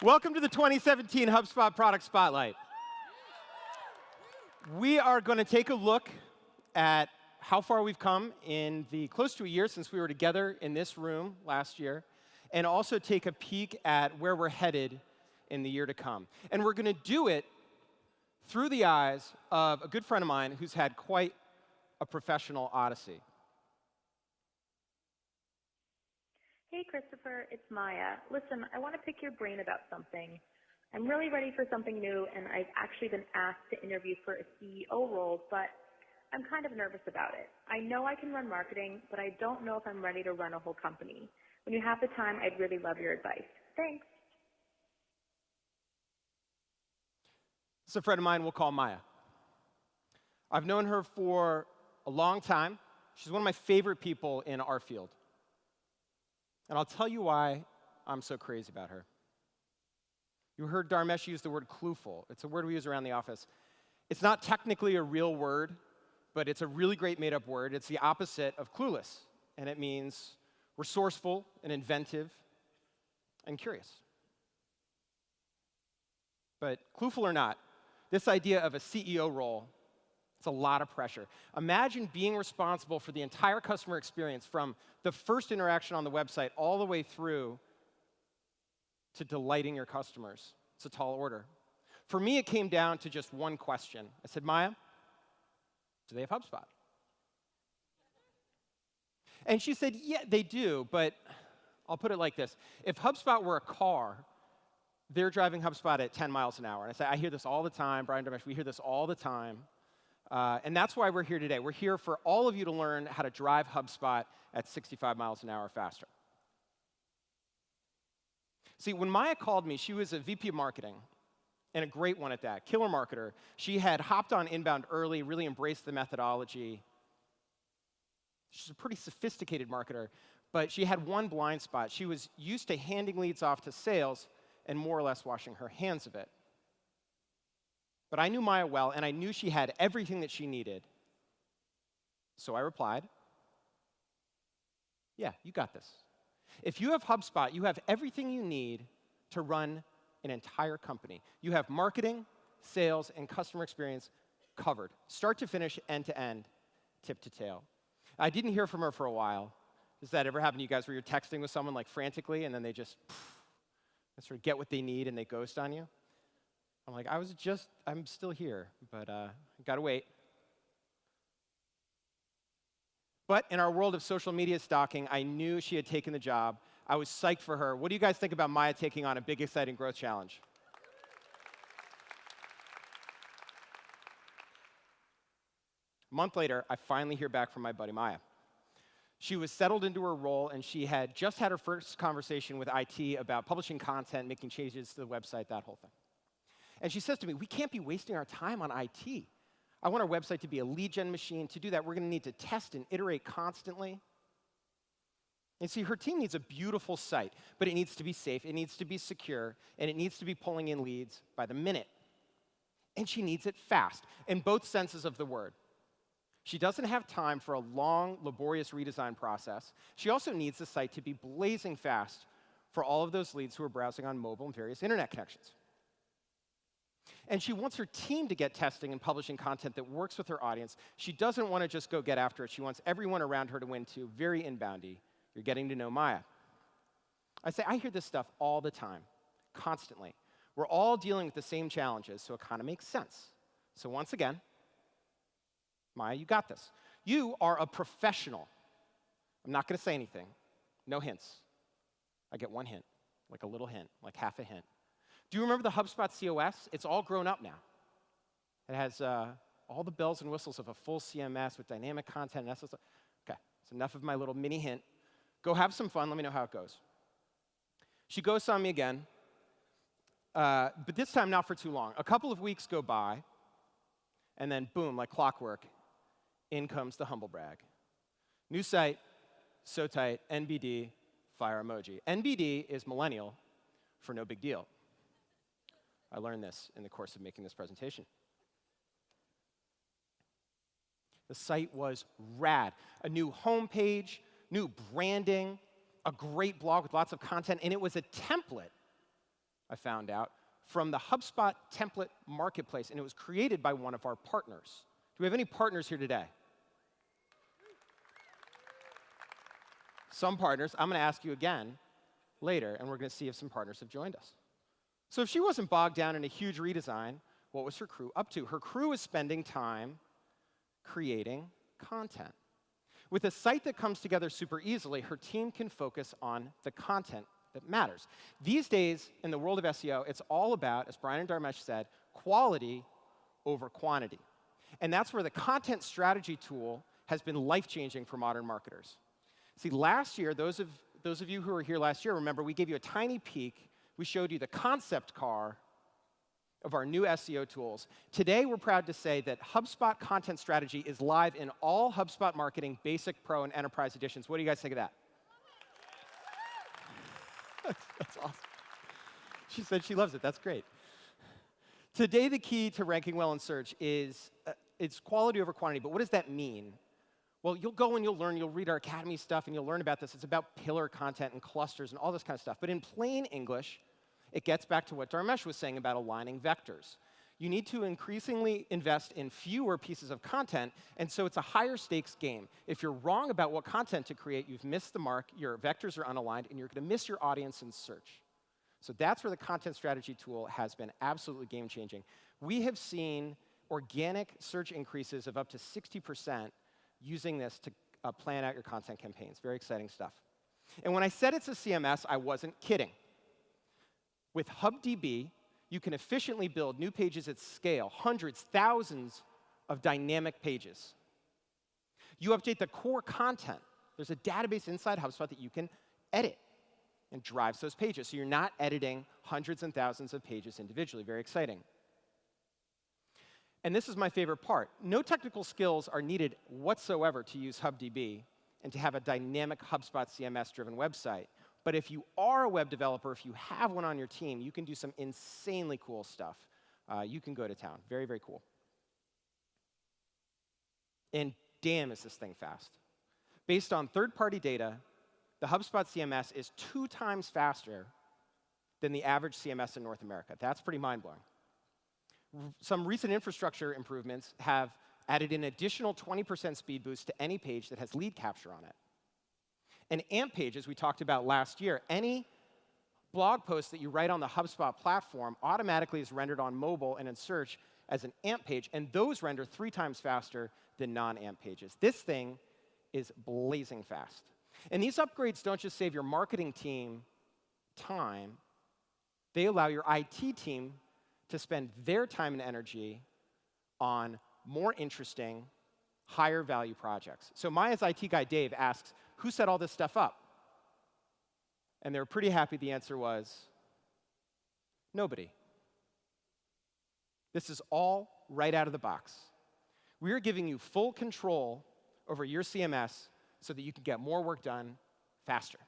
Welcome to the 2017 HubSpot Product Spotlight. We are going to take a look at how far we've come in the close to a year since we were together in this room last year, and also take a peek at where we're headed in the year to come. And we're going to do it through the eyes of a good friend of mine who's had quite a professional odyssey. Hey, Christopher, it's Maya. Listen, I want to pick your brain about something. I'm really ready for something new, and I've actually been asked to interview for a CEO role, but I'm kind of nervous about it. I know I can run marketing, but I don't know if I'm ready to run a whole company. When you have the time, I'd really love your advice. Thanks. It's a friend of mine we'll call Maya. I've known her for a long time. She's one of my favorite people in our field. And I'll tell you why I'm so crazy about her. You heard Dharmesh use the word clueful. It's a word we use around the office. It's not technically a real word, but it's a really great made-up word. It's the opposite of clueless, and it means resourceful and inventive and curious. But clueful or not, this idea of a CEO role, it's a lot of pressure. Imagine being responsible for the entire customer experience from the first interaction on the website all the way through to delighting your customers. It's a tall order. For me, it came down to just one question. I said, Maya, do they have HubSpot? And she said, yeah, they do, but I'll put it like this. If HubSpot were a car, they're driving HubSpot at 10 miles an hour. And I say, I hear this all the time. Brian Dharmesh, we hear this all the time. And that's why we're here today. We're here for all of you to learn how to drive HubSpot at 65 miles an hour faster. See, when Maya called me, she was a VP of marketing, and a great one at that, killer marketer. She had hopped on inbound early, really embraced the methodology. She's a pretty sophisticated marketer, but she had one blind spot. She was used to handing leads off to sales and more or less washing her hands of it. But I knew Maya well, and I knew she had everything that she needed. So I replied, yeah, you got this. If you have HubSpot, you have everything you need to run an entire company. You have marketing, sales, and customer experience covered, start to finish, end to end, tip to tail. I didn't hear from her for a while. Does that ever happen to you guys where you're texting with someone like frantically, and then they just sort of get what they need and they ghost on you? I'm like, I'm still here, but gotta wait. But in our world of social media stalking, I knew she had taken the job. I was psyched for her. What do you guys think about Maya taking on a big, exciting growth challenge? A month later, I finally hear back from my buddy Maya. She was settled into her role, and she had just had her first conversation with IT about publishing content, making changes to the website, that whole thing. And she says to me, we can't be wasting our time on IT. I want our website to be a lead gen machine. To do that, we're going to need to test and iterate constantly. And see, her team needs a beautiful site, but it needs to be safe, it needs to be secure, and it needs to be pulling in leads by the minute. And she needs it fast, in both senses of the word. She doesn't have time for a long, laborious redesign process. She also needs the site to be blazing fast for all of those leads who are browsing on mobile and various internet connections. And she wants her team to get testing and publishing content that works with her audience. She doesn't want to just go get after it. She wants everyone around her to win too. Very inboundy. You're getting to know Maya. I say, I hear this stuff all the time, constantly. We're all dealing with the same challenges, so it kind of makes sense. So once again, Maya, you got this. You are a professional. I'm not going to say anything. No hints. I get one hint, like a little hint, like half a hint. Do you remember the HubSpot COS? It's all grown up now. It has all the bells and whistles of a full CMS with dynamic content and SSO. Okay, it's enough of my little mini hint. Go have some fun. Let me know how it goes. She ghosts on me again, but this time not for too long. A couple of weeks go by, and then boom, like clockwork, in comes the humble brag. New site, so tight, NBD, fire emoji. NBD is millennial for no big deal. I learned this in the course of making this presentation. The site was rad. A new homepage, new branding, a great blog with lots of content, and it was a template I found out, from the HubSpot template marketplace, and it was created by one of our partners. Do we have any partners here today? Some partners. I'm going to ask you again later, and we're going to see if some partners have joined us. So if she wasn't bogged down in a huge redesign, what was her crew up to? Her crew is spending time creating content. With a site that comes together super easily, her team can focus on the content that matters. These days, in the world of SEO, it's all about, as Brian and Dharmesh said, quality over quantity. And that's where the content strategy tool has been life-changing for modern marketers. See, last year, those of you who were here last year, remember, we gave you a tiny peek. We showed you the concept car of our new SEO tools. Today, we're proud to say that HubSpot Content Strategy is live in all HubSpot Marketing Basic, Pro, and Enterprise editions. What do you guys think of that? That's awesome. She said she loves it. That's great. Today, the key to ranking well in search is it's quality over quantity. But what does that mean? Well, you'll go and you'll learn. You'll read our Academy stuff, and you'll learn about this. It's about pillar content and clusters and all this kind of stuff. But in plain English, it gets back to what Dharmesh was saying about aligning vectors. You need to increasingly invest in fewer pieces of content, and so it's a higher stakes game. If you're wrong about what content to create, you've missed the mark, your vectors are unaligned, and you're going to miss your audience in search. So that's where the content strategy tool has been absolutely game-changing. We have seen organic search increases of up to 60% using this to plan out your content campaigns. Very exciting stuff. And when I said it's a CMS, I wasn't kidding. With HubDB, you can efficiently build new pages at scale, hundreds, thousands of dynamic pages. You update the core content. There's a database inside HubSpot that you can edit and drives those pages. So you're not editing hundreds and thousands of pages individually. Very exciting. And this is my favorite part. No technical skills are needed whatsoever to use HubDB and to have a dynamic HubSpot CMS-driven website. But if you are a web developer, if you have one on your team, you can do some insanely cool stuff. You can go to town. Very, very cool. And damn, is this thing fast. Based on third-party data, the HubSpot CMS is 2 times faster than the average CMS in North America. That's pretty mind-blowing. Some recent infrastructure improvements have added an additional 20% speed boost to any page that has lead capture on it. An AMP page, as we talked about last year, any blog post that you write on the HubSpot platform automatically is rendered on mobile and in search as an AMP page, and those render 3 times faster than non-AMP pages. This thing is blazing fast. And these upgrades don't just save your marketing team time, they allow your IT team to spend their time and energy on more interesting, higher value projects. So Maya's IT guy, Dave, asks, who set all this stuff up? And they were pretty happy the answer was, nobody. This is all right out of the box. We are giving you full control over your CMS so that you can get more work done faster.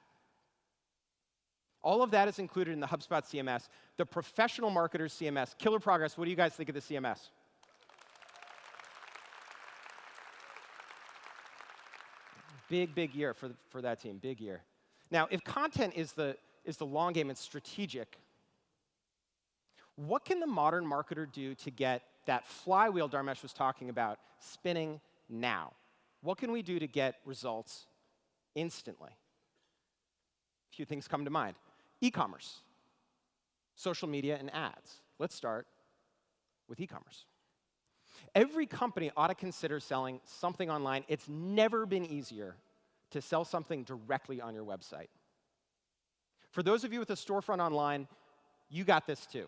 All of that is included in the HubSpot CMS, the professional marketer's CMS. Killer progress. What do you guys think of the CMS? Big, big year for that team. Big year. Now, if content is the long game and strategic, what can the modern marketer do to get that flywheel Dharmesh was talking about spinning now? What can we do to get results instantly? A few things come to mind. E-commerce, social media, and ads. Let's start with e-commerce. Every company ought to consider selling something online. It's never been easier to sell something directly on your website. For those of you with a storefront online, you got this too.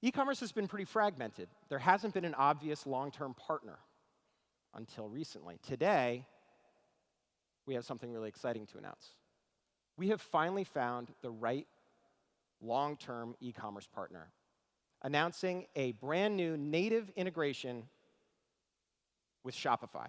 E-commerce has been pretty fragmented. There hasn't been an obvious long-term partner until recently. Today, we have something really exciting to announce. We have finally found the right long-term e-commerce partner, announcing a brand new native integration with Shopify.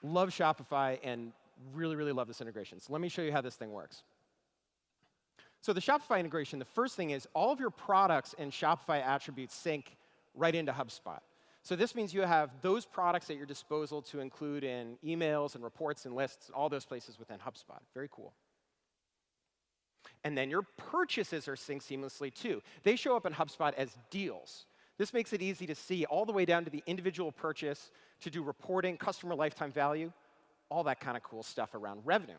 Love Shopify and really, really love this integration. So let me show you how this thing works. So the Shopify integration, the first thing is all of your products and Shopify attributes sync right into HubSpot. So this means you have those products at your disposal to include in emails and reports and lists, all those places within HubSpot. Very cool. And then your purchases are synced seamlessly too. They show up in HubSpot as deals. This makes it easy to see all the way down to the individual purchase, to do reporting, customer lifetime value, all that kind of cool stuff around revenue.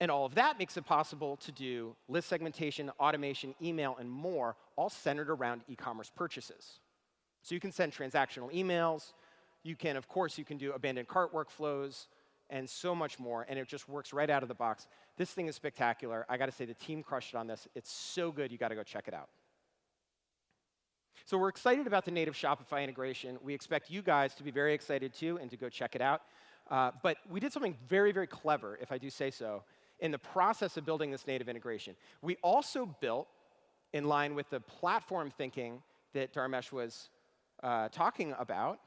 And all of that makes it possible to do list segmentation, automation, email, and more, all centered around e-commerce purchases. So you can send transactional emails. You can, of course, you can do abandoned cart workflows and so much more, and it just works right out of the box. This thing is spectacular. I got to say, the team crushed it on this. It's so good, you got to go check it out. So we're excited about the native Shopify integration. We expect you guys to be very excited too and to go check it out. But we did something very, very clever, if I do say so, in the process of building this native integration. We also built, in line with the platform thinking that Dharmesh was talking about,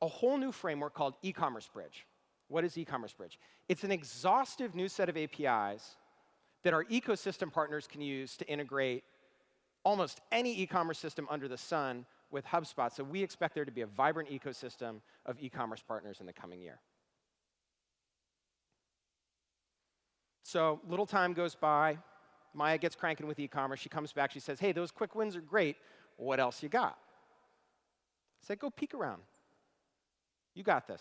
a whole new framework called e-commerce bridge. What is e-commerce bridge? It's an exhaustive new set of APIs that our ecosystem partners can use to integrate almost any e-commerce system under the sun with HubSpot. So we expect there to be a vibrant ecosystem of e-commerce partners in the coming year. So little time goes by. Maya gets cranking with e-commerce. She comes back. She says, hey, those quick wins are great. What else you got? I said, go peek around. You got this.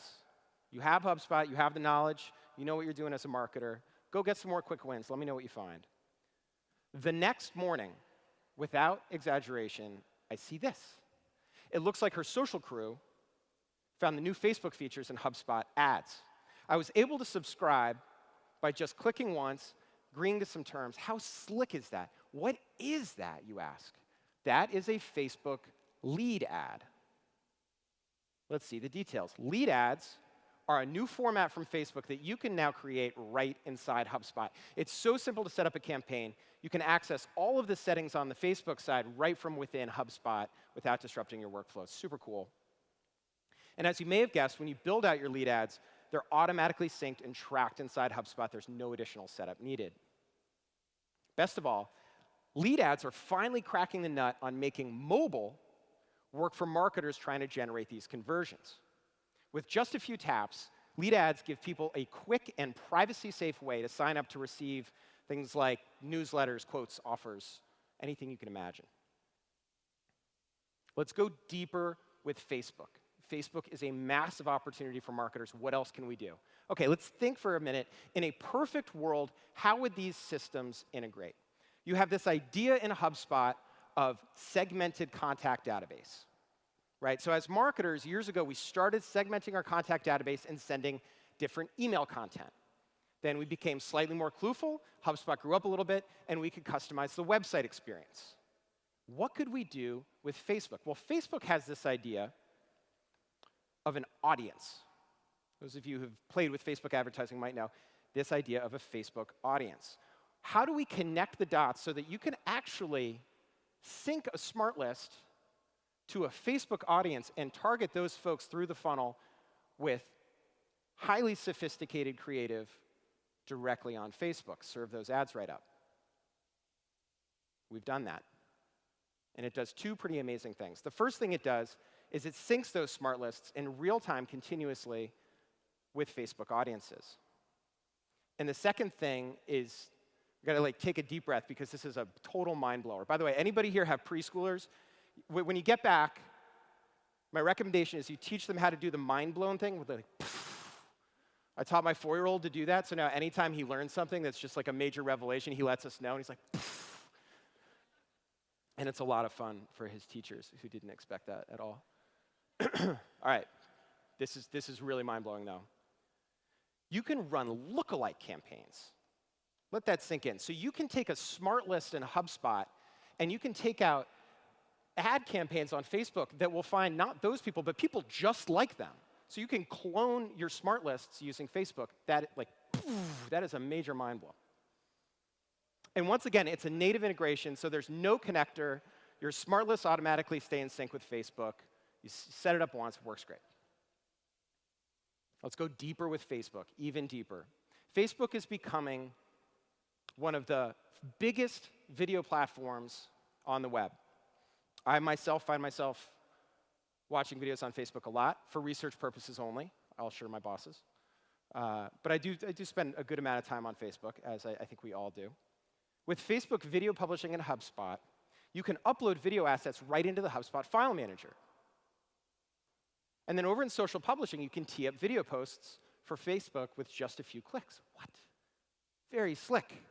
You have HubSpot. You have the knowledge. You know what you're doing as a marketer. Go get some more quick wins. Let me know what you find. The next morning, without exaggeration, I see this. It looks like her social crew found the new Facebook features in HubSpot ads. I was able to subscribe by just clicking once, agreeing to some terms. How slick is that? What is that, you ask? That is a Facebook lead ad. Let's see the details. Lead ads are a new format from Facebook that you can now create right inside HubSpot. It's so simple to set up a campaign. You can access all of the settings on the Facebook side right from within HubSpot without disrupting your workflow. Super cool. And as you may have guessed, when you build out your lead ads, they're automatically synced and tracked inside HubSpot. There's no additional setup needed. Best of all, lead ads are finally cracking the nut on making mobile work for marketers trying to generate these conversions. With just a few taps, lead ads give people a quick and privacy-safe way to sign up to receive things like newsletters, quotes, offers, anything you can imagine. Let's go deeper with Facebook. Facebook is a massive opportunity for marketers. What else can we do? Okay, let's think for a minute. In a perfect world, how would these systems integrate? You have this idea in HubSpot of segmented contact database, right? So as marketers, years ago, we started segmenting our contact database and sending different email content. Then we became slightly more clueful. HubSpot grew up a little bit, and we could customize the website experience. What could we do with Facebook? Well, Facebook has this idea of an audience. Those of you who've played with Facebook advertising might know this idea of a Facebook audience. How do we connect the dots so that you can actually sync a smart list to a Facebook audience and target those folks through the funnel with highly sophisticated creative directly on Facebook? Serve those ads right up. We've done that. And it does two pretty amazing things. The first thing it does is it syncs those smart lists in real time continuously with Facebook audiences. And the second thing is, you gotta take a deep breath because this is a total mind blower. By the way, anybody here have preschoolers? When you get back, my recommendation is you teach them how to do the mind blown thing with the I taught my 4-year-old to do that, so now anytime he learns something that's just like a major revelation, he lets us know, and he's like, and it's a lot of fun for his teachers who didn't expect that at all. All right, this is really mind-blowing, though. You can run lookalike campaigns. Let that sink in. So you can take a smart list in HubSpot, and you can take out ad campaigns on Facebook that will find not those people, but people just like them. So you can clone your smart lists using Facebook. That is a major mind blow. And once again, it's a native integration, so there's no connector. Your smart lists automatically stay in sync with Facebook. You set it up once, it works great. Let's go deeper with Facebook, even deeper. Facebook is becoming one of the biggest video platforms on the web. I myself find myself watching videos on Facebook a lot for research purposes only. I'll assure my bosses. But I do spend a good amount of time on Facebook, as I think we all do. With Facebook video publishing in HubSpot, you can upload video assets right into the HubSpot file manager. And then over in social publishing, you can tee up video posts for Facebook with just a few clicks. What? Very slick.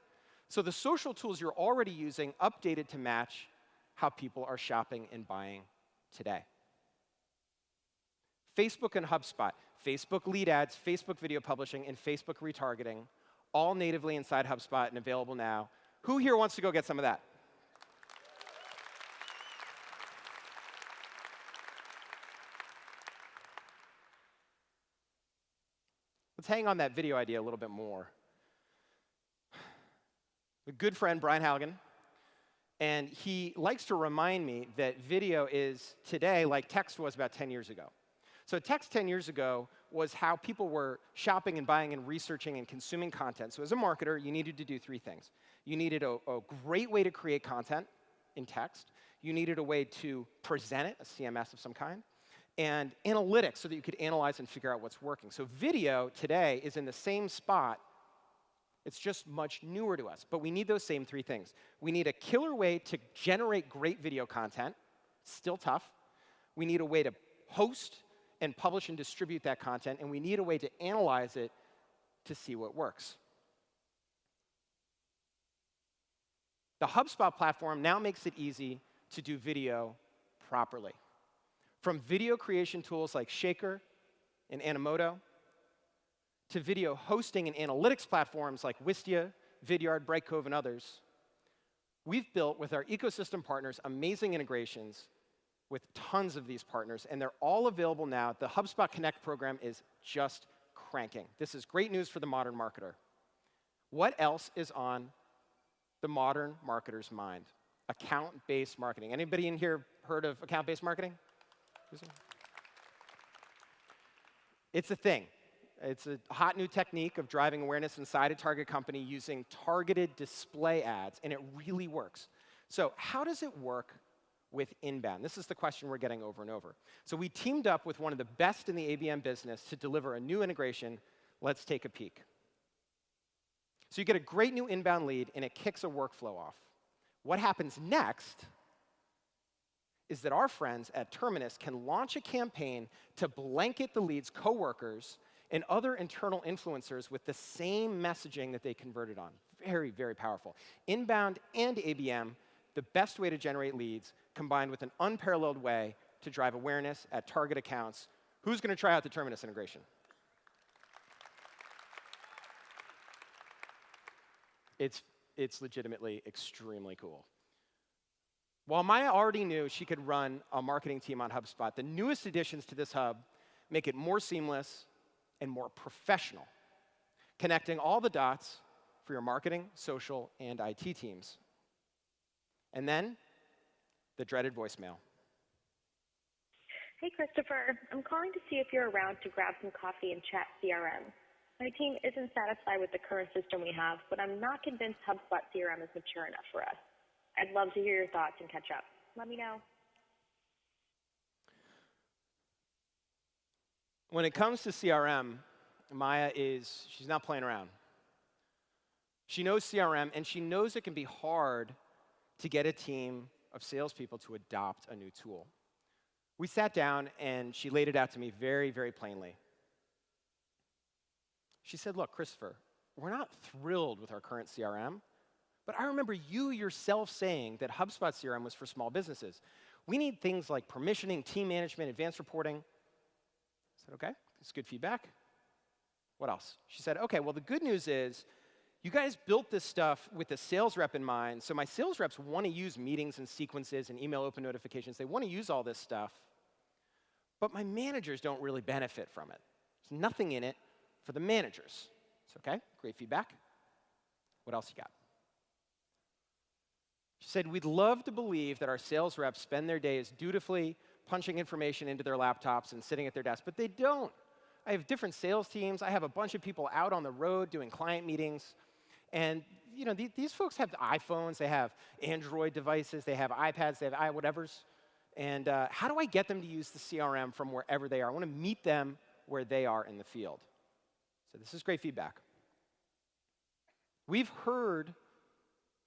So the social tools you're already using updated to match how people are shopping and buying today. Facebook and HubSpot, Facebook lead ads, Facebook video publishing, and Facebook retargeting, all natively inside HubSpot and available now. Who here wants to go get some of that? Let's hang on that video idea a little bit more. A good friend, Brian Halligan, and he likes to remind me that video is today like text was about 10 years ago. So text 10 years ago was how people were shopping and buying and researching and consuming content. So as a marketer, you needed to do three things. You needed a great way to create content in text. You needed a way to present it, a CMS of some kind, and analytics so that you could analyze and figure out what's working. So video today is in the same spot. It's just much newer to us. But we need those same three things. We need a killer way to generate great video content. Still tough. We need a way to host and publish and distribute that content. And we need a way to analyze it to see what works. The HubSpot platform now makes it easy to do video properly. From video creation tools like Shaker and Animoto, to video hosting and analytics platforms like Wistia, Vidyard, Brightcove, and others, we've built with our ecosystem partners amazing integrations with tons of these partners, and they're all available now. The HubSpot Connect program is just cranking. This is great news for the modern marketer. What else is on the modern marketer's mind? Account-based marketing. Anybody in here heard of account-based marketing? It's a thing. It's a hot new technique of driving awareness inside a target company using targeted display ads, and it really works. So how does it work with inbound? This is the question we're getting over and over. So we teamed up with one of the best in the ABM business to deliver a new integration. Let's take a peek. So you get a great new inbound lead, and it kicks a workflow off. What happens next is that our friends at Terminus can launch a campaign to blanket the lead's coworkers and other internal influencers with the same messaging that they converted on. Very, very powerful. Inbound and ABM, the best way to generate leads, combined with an unparalleled way to drive awareness at target accounts. Who's going to try out the Terminus integration? It's legitimately extremely cool. While Maya already knew she could run a marketing team on HubSpot, the newest additions to this hub make it more seamless and more professional, connecting all the dots for your marketing, social, and IT teams. And then, the dreaded voicemail. Hey, Christopher. I'm calling to see if you're around to grab some coffee and chat CRM. My team isn't satisfied with the current system we have, but I'm not convinced HubSpot CRM is mature enough for us. I'd love to hear your thoughts and catch up. Let me know. When it comes to CRM, Maya she's not playing around. She knows CRM, and she knows it can be hard to get a team of salespeople to adopt a new tool. We sat down, and she laid it out to me very, very plainly. She said, look, Christopher, we're not thrilled with our current CRM, but I remember you yourself saying that HubSpot CRM was for small businesses. We need things like permissioning, team management, advanced reporting. I said, okay, that's good feedback. What else? She said, okay, well, the good news is you guys built this stuff with the sales rep in mind, so my sales reps want to use meetings and sequences and email open notifications. They want to use all this stuff, but my managers don't really benefit from it. There's nothing in it for the managers. It's okay, great feedback. What else you got? She said, we'd love to believe that our sales reps spend their days dutifully punching information into their laptops and sitting at their desk, but they don't. I have different sales teams. I have a bunch of people out on the road doing client meetings. And these folks have iPhones, they have Android devices, they have iPads, they have whatevers. And how do I get them to use the CRM from wherever they are? I want to meet them where they are in the field. So this is great feedback. We've heard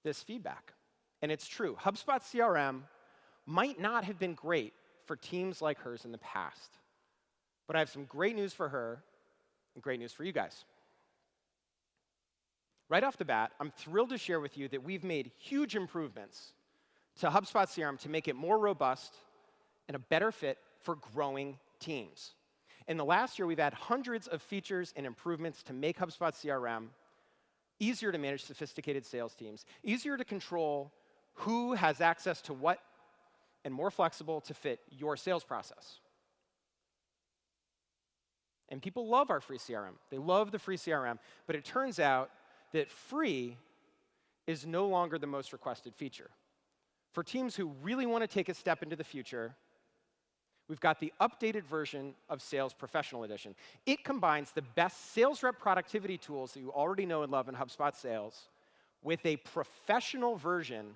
this feedback, and it's true. HubSpot CRM might not have been great for teams like hers in the past, but I have some great news for her and great news for you guys. Right off the bat, I'm thrilled to share with you that we've made huge improvements to HubSpot CRM to make it more robust and a better fit for growing teams. In the last year, we've had hundreds of features and improvements to make HubSpot CRM easier to manage sophisticated sales teams, easier to control who has access to what, and more flexible to fit your sales process. And people love our free CRM. They love the free CRM, but it turns out that free is no longer the most requested feature. For teams who really want to take a step into the future, we've got the updated version of Sales Professional Edition. It combines the best sales rep productivity tools that you already know and love in HubSpot Sales with a professional version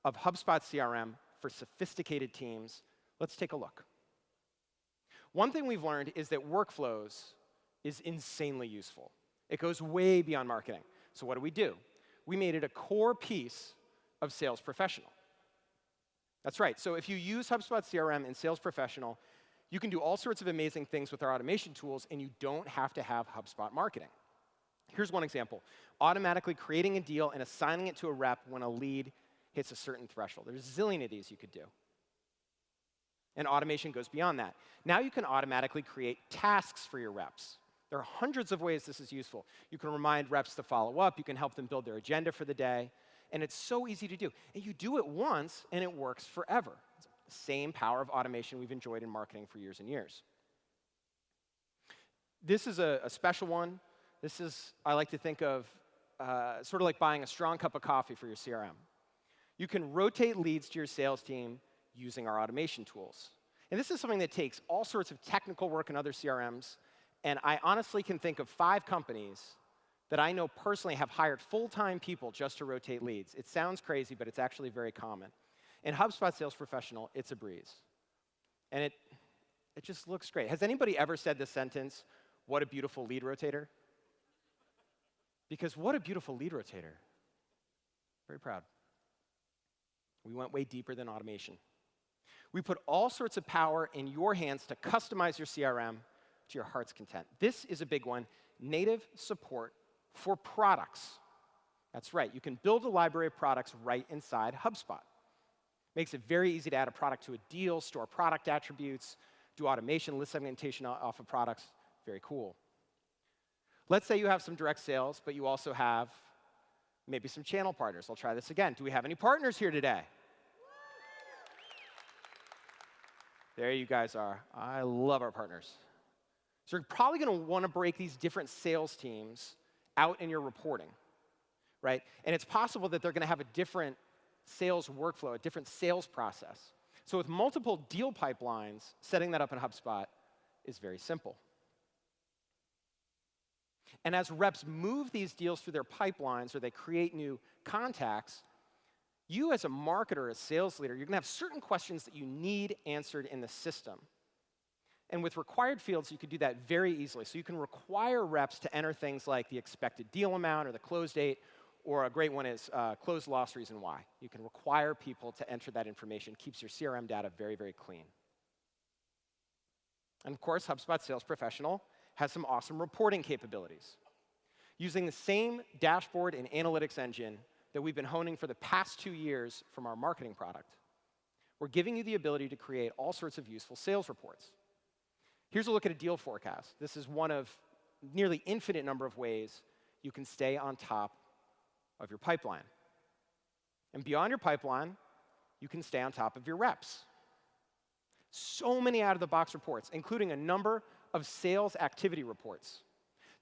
of HubSpot CRM for sophisticated teams. Let's take a look. One thing we've learned is that workflows is insanely useful. It goes way beyond marketing. So what do? We made it a core piece of Sales Professional. That's right. So if you use HubSpot CRM in Sales Professional, you can do all sorts of amazing things with our automation tools, and you don't have to have HubSpot marketing. Here's one example. Automatically creating a deal and assigning it to a rep when a lead hits a certain threshold. There's a zillion of these you could do. And automation goes beyond that. Now you can automatically create tasks for your reps. There are hundreds of ways this is useful. You can remind reps to follow up. You can help them build their agenda for the day. And it's so easy to do. And you do it once, and it works forever. It's the same power of automation we've enjoyed in marketing for years and years. This is a special one. This is, I like to think of, sort of like buying a strong cup of coffee for your CRM. You can rotate leads to your sales team using our automation tools. And this is something that takes all sorts of technical work in other CRMs. And I honestly can think of 5 companies that I know personally have hired full-time people just to rotate leads. It sounds crazy, but it's actually very common. In HubSpot Sales Professional, it's a breeze. And it just looks great. Has anybody ever said this sentence, "What a beautiful lead rotator"? Because what a beautiful lead rotator. Very proud. We went way deeper than automation. We put all sorts of power in your hands to customize your CRM to your heart's content. This is a big one, native support for products. That's right, you can build a library of products right inside HubSpot. Makes it very easy to add a product to a deal, store product attributes, do automation, list segmentation off of products. Very cool. Let's say you have some direct sales, but you also have maybe some channel partners. I'll try this again. Do we have any partners here today? There you guys are. I love our partners. So you're probably going to want to break these different sales teams out in your reporting, right? And it's possible that they're going to have a different sales workflow, a different sales process. So with multiple deal pipelines, setting that up in HubSpot is very simple. And as reps move these deals through their pipelines or they create new contacts, you as a marketer, a sales leader, you're going to have certain questions that you need answered in the system. And with required fields, you could do that very easily. So you can require reps to enter things like the expected deal amount or the close date, or a great one is close loss reason why. You can require people to enter that information. Keeps your CRM data very, very clean. And of course, HubSpot Sales Professional has some awesome reporting capabilities. Using the same dashboard and analytics engine that we've been honing for the past 2 years from our marketing product, we're giving you the ability to create all sorts of useful sales reports. Here's a look at a deal forecast. This is one of nearly infinite number of ways you can stay on top of your pipeline. And beyond your pipeline, you can stay on top of your reps. So many out-of-the-box reports, including a number of sales activity reports.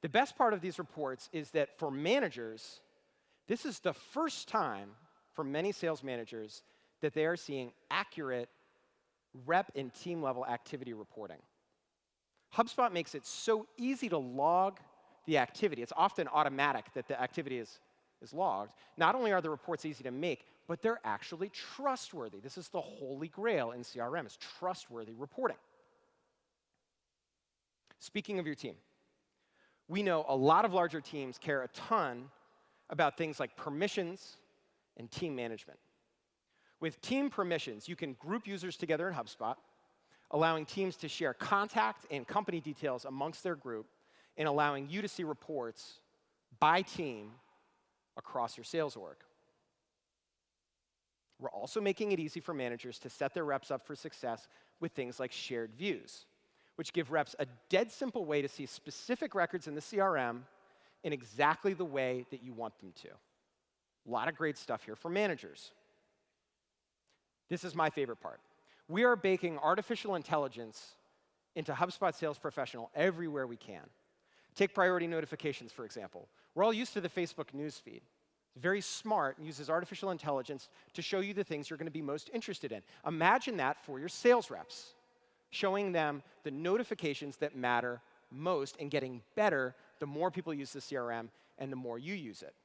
The best part of these reports is that for managers, this is the first time for many sales managers that they are seeing accurate rep and team level activity reporting. HubSpot makes it so easy to log the activity. It's often automatic that the activity is logged. Not only are the reports easy to make, but they're actually trustworthy. This is the holy grail in CRM, is trustworthy reporting. Speaking of your team, we know a lot of larger teams care a ton about things like permissions and team management. With team permissions, you can group users together in HubSpot, allowing teams to share contact and company details amongst their group, and allowing you to see reports by team across your sales org. We're also making it easy for managers to set their reps up for success with things like shared views, which give reps a dead simple way to see specific records in the CRM in exactly the way that you want them to. A lot of great stuff here for managers. This is my favorite part. We are baking artificial intelligence into HubSpot Sales Professional everywhere we can. Take priority notifications, for example. We're all used to the Facebook newsfeed. It's very smart and uses artificial intelligence to show you the things you're going to be most interested in. Imagine that for your sales reps, showing them the notifications that matter most and getting better the more people use the CRM and the more you use it.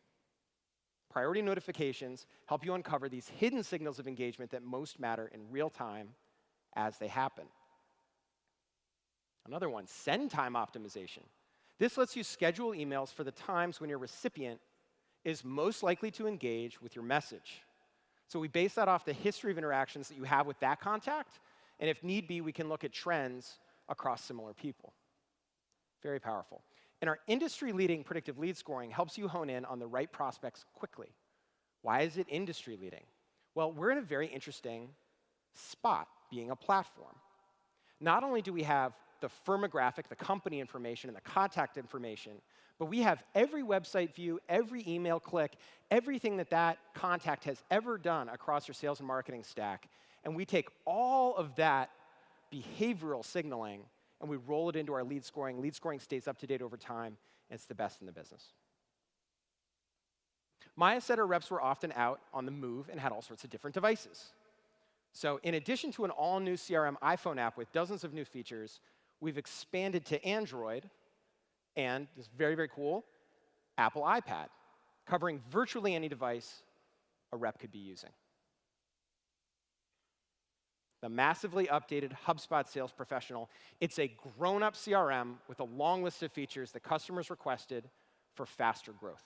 Priority notifications help you uncover these hidden signals of engagement that most matter in real time as they happen. Another one, send time optimization. This lets you schedule emails for the times when your recipient is most likely to engage with your message. So we base that off the history of interactions that you have with that contact, and if need be, we can look at trends across similar people. Very powerful. And our industry-leading predictive lead scoring helps you hone in on the right prospects quickly. Why is it industry-leading? Well, we're in a very interesting spot, being a platform. Not only do we have the firmographic, the company information, and the contact information, but we have every website view, every email click, everything that contact has ever done across your sales and marketing stack, and we take all of that behavioral signaling and we roll it into our lead scoring. Lead scoring stays up to date over time, and it's the best in the business. Maya said her reps were often out on the move and had all sorts of different devices. So in addition to an all-new CRM iPhone app with dozens of new features, we've expanded to Android and, this is very, very cool, Apple iPad, covering virtually any device a rep could be using. The massively updated HubSpot Sales Professional. It's a grown-up CRM with a long list of features that customers requested for faster growth.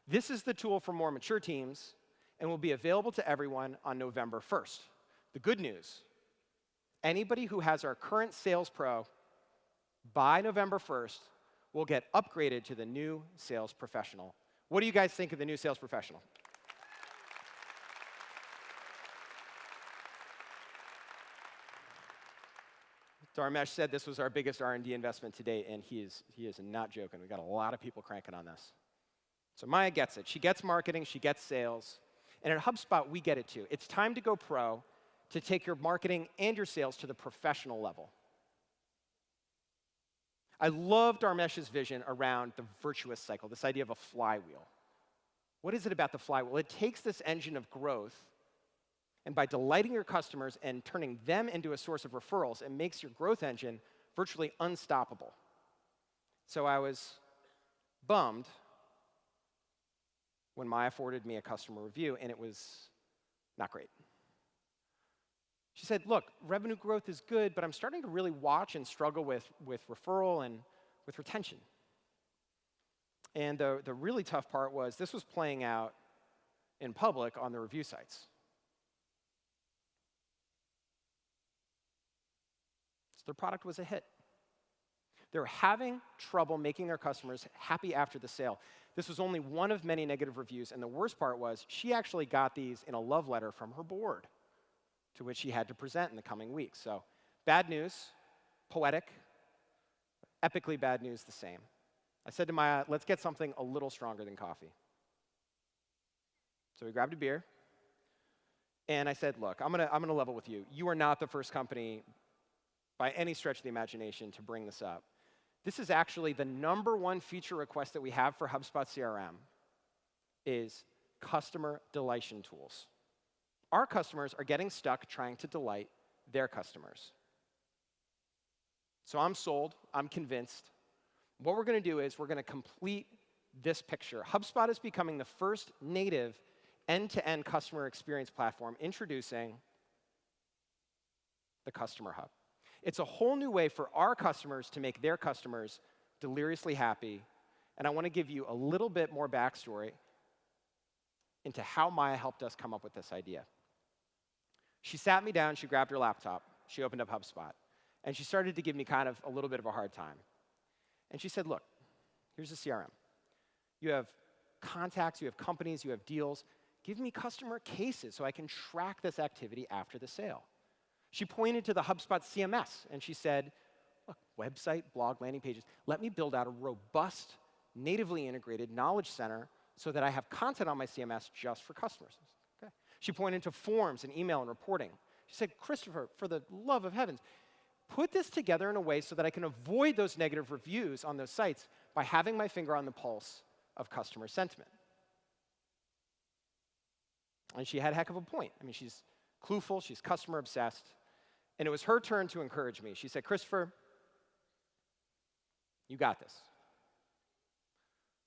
This is the tool for more mature teams and will be available to everyone on November 1st. The good news, anybody who has our current Sales Pro by November 1st will get upgraded to the new Sales Professional. What do you guys think of the new Sales Professional? Dharmesh said this was our biggest R&D investment to date, and he is not joking. We got a lot of people cranking on this. So Maya gets it. She gets marketing, she gets sales, and at HubSpot, we get it too. It's time to go pro to take your marketing and your sales to the professional level. I love Dharmesh's vision around the virtuous cycle, this idea of a flywheel. What is it about the flywheel? It takes this engine of growth, and by delighting your customers and turning them into a source of referrals, it makes your growth engine virtually unstoppable. So I was bummed when Maya forwarded me a customer review, and it was not great. She said, look, revenue growth is good, but I'm starting to really watch and struggle with referral and with retention. And the really tough part was this was playing out in public on the review sites. Their product was a hit. They were having trouble making their customers happy after the sale. This was only one of many negative reviews, and the worst part was she actually got these in a love letter from her board, to which she had to present in the coming weeks. So bad news, poetic, epically bad news the same. I said to Maya, let's get something a little stronger than coffee. So we grabbed a beer, and I said, look, I'm gonna level with you. You are not the first company by any stretch of the imagination to bring this up. This is actually the #1 feature request that we have for HubSpot CRM is customer delightion tools. Our customers are getting stuck trying to delight their customers. So I'm sold, I'm convinced. What we're gonna do is we're gonna complete this picture. HubSpot is becoming the first native end-to-end customer experience platform, introducing the Customer Hub. It's a whole new way for our customers to make their customers deliriously happy. And I want to give you a little bit more backstory into how Maya helped us come up with this idea. She sat me down, she grabbed her laptop, she opened up HubSpot, and she started to give me kind of a little bit of a hard time. And she said, look, here's a CRM. You have contacts, you have companies, you have deals. Give me customer cases so I can track this activity after the sale. She pointed to the HubSpot CMS, and she said, look, website, blog, landing pages. Let me build out a robust, natively integrated knowledge center so that I have content on my CMS just for customers. Okay. She pointed to forms and email and reporting. She said, Christopher, for the love of heavens, put this together in a way so that I can avoid those negative reviews on those sites by having my finger on the pulse of customer sentiment. And she had a heck of a point. I mean, she's clueful, she's customer obsessed. And it was her turn to encourage me. She said, Christopher, you got this.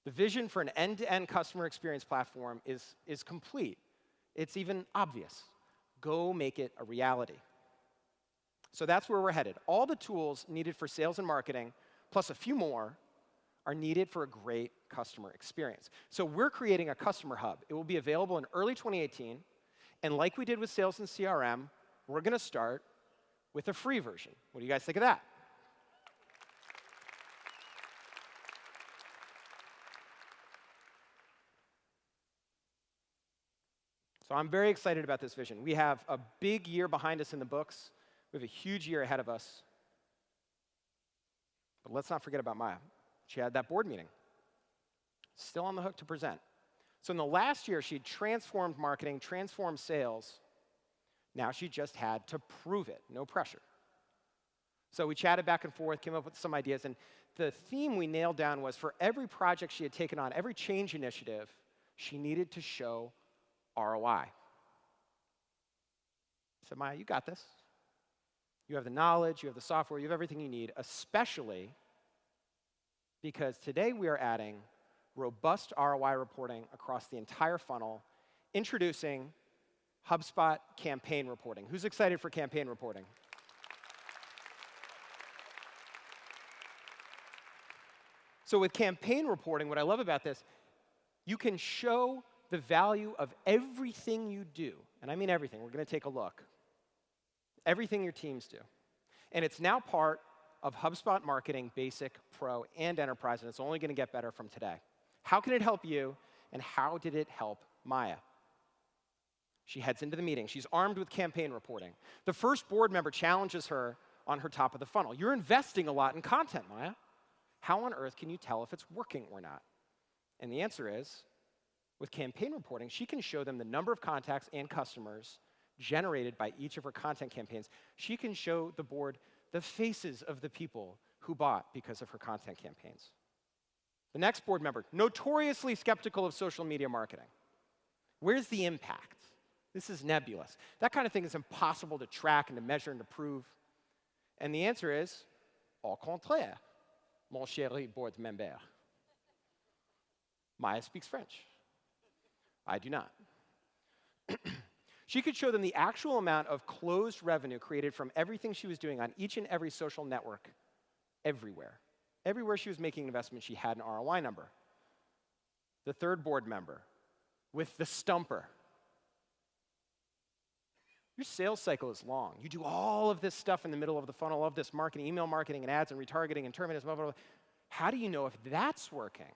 The vision for an end-to-end customer experience platform is complete. It's even obvious. Go make it a reality. So that's where we're headed. All the tools needed for sales and marketing, plus a few more, are needed for a great customer experience. So we're creating a customer hub. It will be available in early 2018. And like we did with sales and CRM, we're going to start with a free version. What do you guys think of that? So I'm very excited about this vision. We have a big year behind us in the books. We have a huge year ahead of us. But let's not forget about Maya. She had that board meeting. Still on the hook to present. So in the last year, she transformed marketing, transformed sales. Now she just had to prove it, no pressure. So we chatted back and forth, came up with some ideas, and the theme we nailed down was for every project she had taken on, every change initiative, she needed to show ROI. I said, Maya, you got this. You have the knowledge, you have the software, you have everything you need, especially because today we are adding robust ROI reporting across the entire funnel, introducing HubSpot campaign reporting. Who's excited for campaign reporting? So with campaign reporting, what I love about this, you can show the value of everything you do. And I mean everything. We're going to take a look. Everything your teams do. And it's now part of HubSpot Marketing Basic, Pro, and Enterprise, and it's only going to get better from today. How can it help you, and how did it help Maya? She heads into the meeting. She's armed with campaign reporting. The first board member challenges her on her top of the funnel. You're investing a lot in content, Maya. How on earth can you tell if it's working or not? And the answer is, with campaign reporting, she can show them the number of contacts and customers generated by each of her content campaigns. She can show the board the faces of the people who bought because of her content campaigns. The next board member, notoriously skeptical of social media marketing. Where's the impact? This is nebulous. That kind of thing is impossible to track and to measure and to prove. And the answer is, au contraire, mon chéri board member. Maya speaks French. I do not. She could show them the actual amount of closed revenue created from everything she was doing on each and every social network, everywhere. Everywhere she was making an investment, she had an ROI number. The third board member, with the stumper. Your sales cycle is long. You do all of this stuff in the middle of the funnel, all of this marketing, email marketing, and ads, and retargeting, and terminus, blah, blah, blah. How do you know if that's working?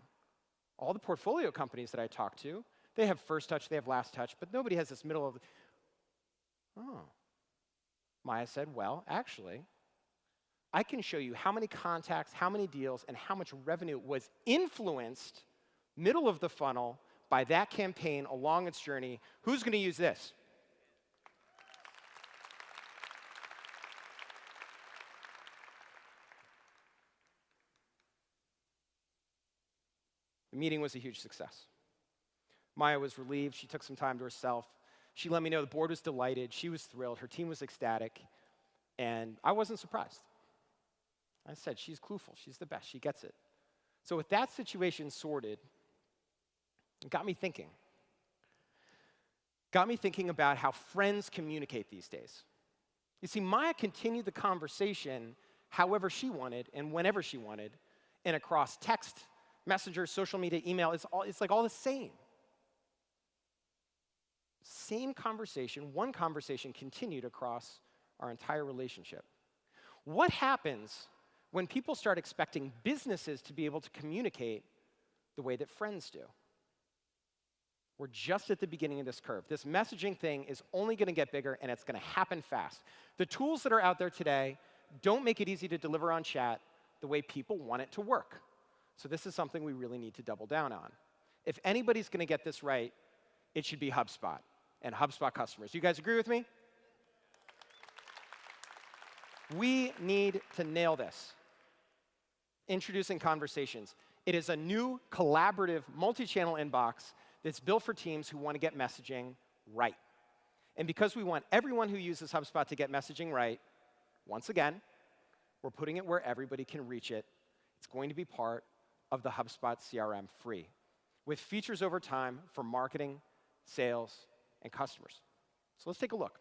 All the portfolio companies that I talk to, they have first touch, they have last touch, but nobody has this middle of. Oh. Maya said, well, actually, I can show you how many contacts, how many deals, and how much revenue was influenced middle of the funnel by that campaign along its journey. Who's going to use this? The meeting was a huge success. Maya was relieved. She took some time to herself. She let me know the board was delighted. She was thrilled. Her team was ecstatic. And I wasn't surprised. I said, she's clueful. She's the best. She gets it. So with that situation sorted, it got me thinking. got me thinking about how friends communicate these days. You see, Maya continued the conversation however she wanted and whenever she wanted, and across text, messenger, social media, email, it's like all the same. Same conversation, one conversation continued across our entire relationship. What happens when people start expecting businesses to be able to communicate the way that friends do? We're just at the beginning of this curve. This messaging thing is only going to get bigger, and it's going to happen fast. The tools that are out there today don't make it easy to deliver on chat the way people want it to work. So this is something we really need to double down on. If anybody's going to get this right, it should be HubSpot and HubSpot customers. You guys agree with me? We need to nail this. Introducing Conversations. It is a new collaborative multi-channel inbox that's built for teams who want to get messaging right. And because we want everyone who uses HubSpot to get messaging right, once again, we're putting it where everybody can reach it. It's going to be part of the HubSpot CRM free, with features over time for marketing, sales, and customers. So let's take a look.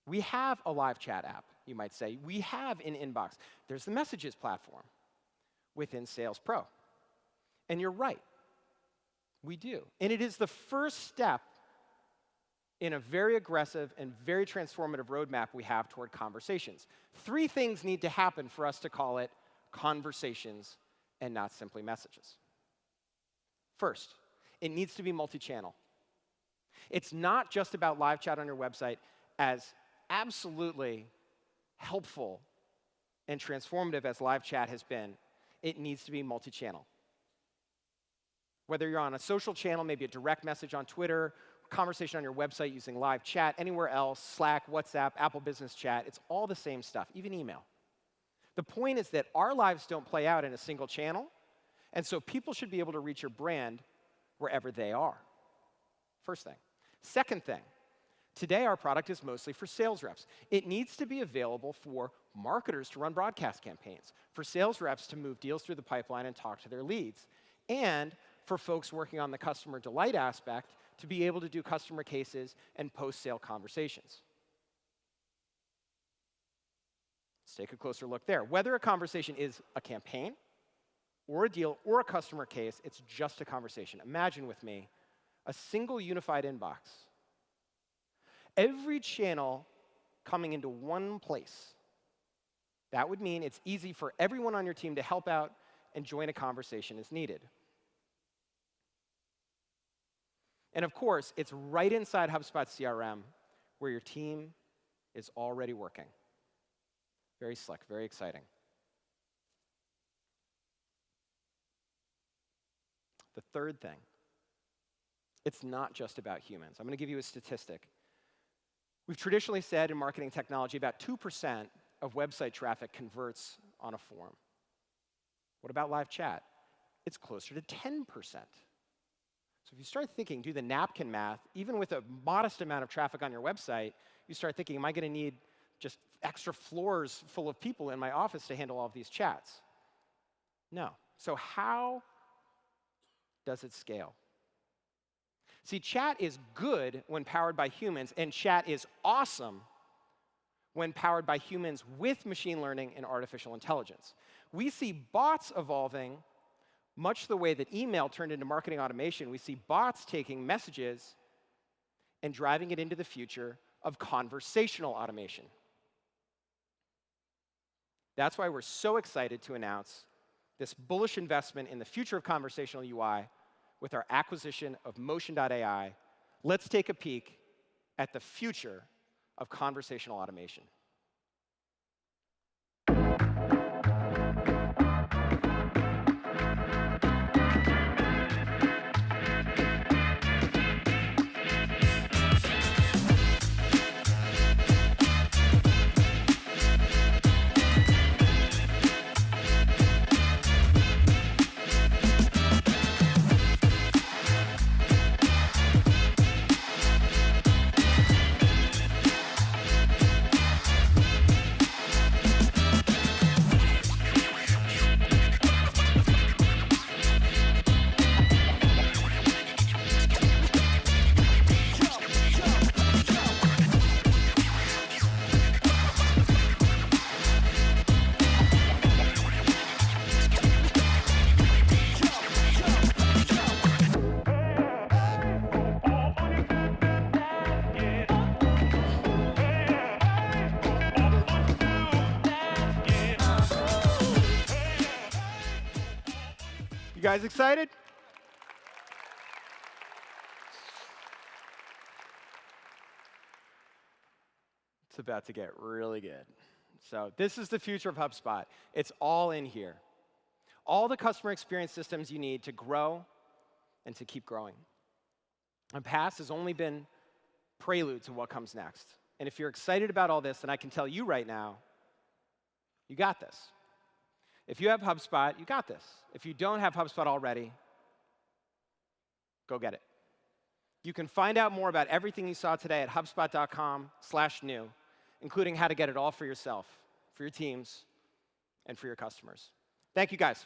We have a live chat app, you might say. We have an inbox. There's the Messages platform within Sales Pro. And you're right, we do. And it is the first step in a very aggressive and very transformative roadmap we have toward conversations. 3 things need to happen for us to call it conversations and not simply messages. First, it needs to be multi-channel. It's not just about live chat on your website, as absolutely helpful and transformative as live chat has been. It needs to be multi-channel. Whether you're on a social channel, maybe a direct message on Twitter, conversation on your website using live chat, anywhere else, Slack, WhatsApp, Apple Business Chat, it's all the same stuff, even email. The point is that our lives don't play out in a single channel, and so people should be able to reach your brand wherever they are. First thing. Second thing, today our product is mostly for sales reps. It needs to be available for marketers to run broadcast campaigns, for sales reps to move deals through the pipeline and talk to their leads, and for folks working on the customer delight aspect to be able to do customer cases and post-sale conversations. Let's take a closer look there. Whether a conversation is a campaign, or a deal, or a customer case, it's just a conversation. Imagine with me a single unified inbox. Every channel coming into one place. That would mean it's easy for everyone on your team to help out and join a conversation as needed. And of course, it's right inside HubSpot CRM where your team is already working. Very slick, very exciting. The third thing, it's not just about humans. I'm going to give you a statistic. We've traditionally said in marketing technology about 2% of website traffic converts on a form. What about live chat? It's closer to 10%. So if you start thinking, do the napkin math, even with a modest amount of traffic on your website, you start thinking, am I going to need just extra floors full of people in my office to handle all of these chats? No. So how does it scale? See, chat is good when powered by humans, and chat is awesome when powered by humans with machine learning and artificial intelligence. We see bots evolving much the way that email turned into marketing automation. We see bots taking messages and driving it into the future of conversational automation. That's why we're so excited to announce this bullish investment in the future of conversational UI with our acquisition of Motion.ai. Let's take a peek at the future of conversational automation. You guys excited? It's about to get really good. So this is the future of HubSpot. It's all in here. All the customer experience systems you need to grow and to keep growing. And past has only been prelude to what comes next. And if you're excited about all this, then I can tell you right now, you got this. If you have HubSpot, you got this. If you don't have HubSpot already, go get it. You can find out more about everything you saw today at hubspot.com/new, including how to get it all for yourself, for your teams, and for your customers. Thank you, guys.